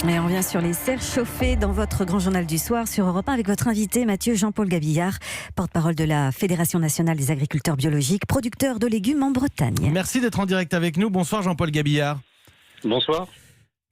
Et on revient sur les serres chauffées dans votre grand journal du soir sur Europe 1 avec votre invité Mathieu Jean-Paul Gabillard, porte-parole de la Fédération nationale des agriculteurs biologiques, producteurs de légumes en Bretagne. Merci d'être en direct avec nous. Bonsoir Jean-Paul Gabillard. Bonsoir.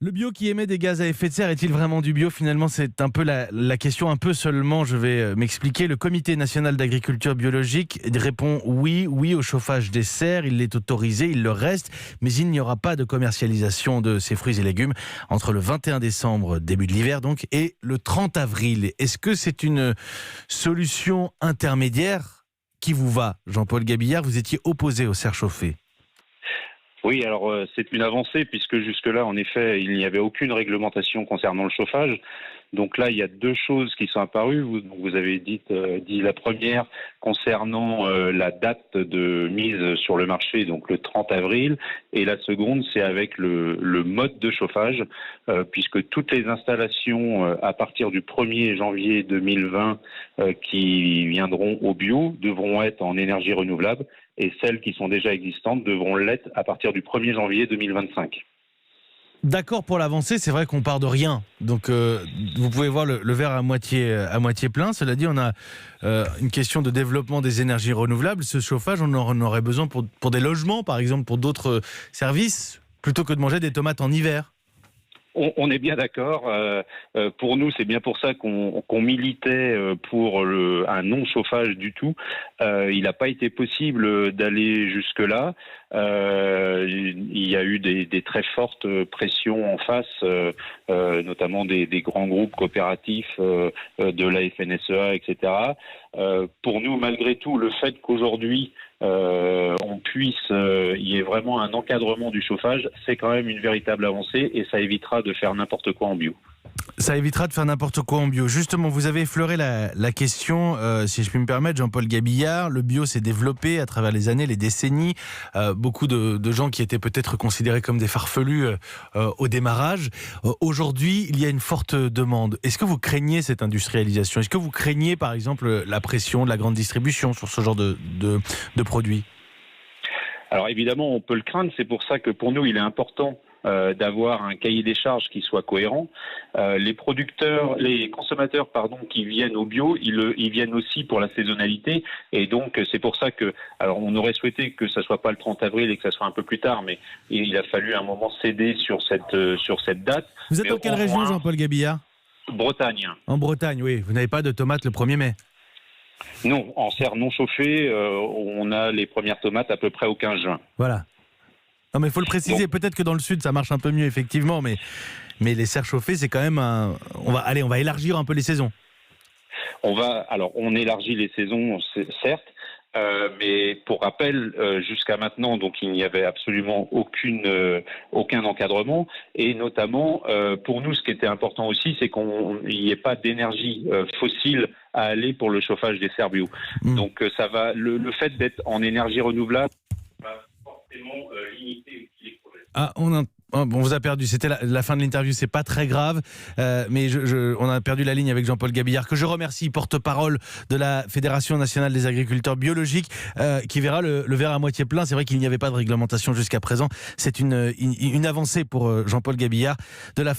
Le bio qui émet des gaz à effet de serre, est-il vraiment du bio ? Finalement, c'est un peu la question, un peu seulement, je vais m'expliquer. Le Comité national d'agriculture biologique répond oui au chauffage des serres, il est autorisé, il le reste, mais il n'y aura pas de commercialisation de ces fruits et légumes entre le 21 décembre, début de l'hiver donc, et le 30 avril. Est-ce que c'est une solution intermédiaire qui vous va, Jean-Paul Gabillard ? Vous étiez opposé aux serres chauffées. Oui, alors c'est une avancée puisque jusque-là, en effet, il n'y avait aucune réglementation concernant le chauffage. Donc là, il y a deux choses qui sont apparues. Vous avez dit la première concernant la date de mise sur le marché, donc le 30 avril. Et la seconde, c'est avec le mode de chauffage, puisque toutes les installations à partir du 1er janvier 2020 qui viendront au bio devront être en énergie renouvelable. Et celles qui sont déjà existantes devront l'être à partir du 1er janvier 2025. D'accord pour l'avancée, c'est vrai qu'on part de rien. Donc vous pouvez voir le verre à moitié plein. Cela dit, on a une question de développement des énergies renouvelables. Ce chauffage, on en aurait besoin pour des logements, par exemple, pour d'autres services, plutôt que de manger des tomates en hiver. On est bien d'accord. Pour nous, c'est bien pour ça qu'on militait pour un non-chauffage du tout. Il n'a pas été possible d'aller jusque-là. Il y a eu des très fortes pressions en face, notamment des grands groupes coopératifs de la FNSEA, etc. Pour nous, malgré tout, le fait qu'aujourd'hui, on puisse, il y ait vraiment un encadrement du chauffage, c'est quand même une véritable avancée et ça évitera de faire n'importe quoi en bio. Ça évitera de faire n'importe quoi en bio. Justement, vous avez effleuré la question, si je puis me permettre, Jean-Paul Gabillard. Le bio s'est développé à travers les années, les décennies. Beaucoup de gens qui étaient peut-être considérés comme des farfelus au démarrage. Aujourd'hui, il y a une forte demande. Est-ce que vous craignez cette industrialisation ? Est-ce que vous craignez, par exemple, la pression de la grande distribution sur ce genre de produits ? Alors évidemment, on peut le craindre. C'est pour ça que pour nous, il est important d'avoir un cahier des charges qui soit cohérent. Les consommateurs, qui viennent au bio, ils viennent aussi pour la saisonnalité. Et donc, c'est pour ça que, alors, on aurait souhaité que ça soit pas le 30 avril et que ça soit un peu plus tard, mais il a fallu un moment céder sur cette date. Vous êtes dans quelle région, Jean-Paul Gabillard ? Bretagne. En Bretagne, oui. Vous n'avez pas de tomates le 1er mai ? Non, en serre non chauffée, on a les premières tomates à peu près au 15 juin. Voilà. Non, mais il faut le préciser. Peut-être que dans le sud, ça marche un peu mieux, effectivement, mais les serres chauffées, c'est quand même on va élargir un peu les saisons. On élargit les saisons, certes, mais pour rappel, jusqu'à maintenant, donc il n'y avait absolument aucun encadrement, et notamment pour nous, ce qui était important aussi, c'est qu'il n'y ait pas d'énergie fossile à aller pour le chauffage des serres bio. Donc ça va, le fait d'être en énergie renouvelable va forcément limiter les projets. On vous a perdu, c'était la fin de l'interview, c'est pas très grave, mais on a perdu la ligne avec Jean-Paul Gabillard, que je remercie, porte-parole de la Fédération nationale des agriculteurs biologiques, qui verra le verre à moitié plein. C'est vrai qu'il n'y avait pas de réglementation jusqu'à présent, c'est une avancée pour Jean-Paul Gabillard de la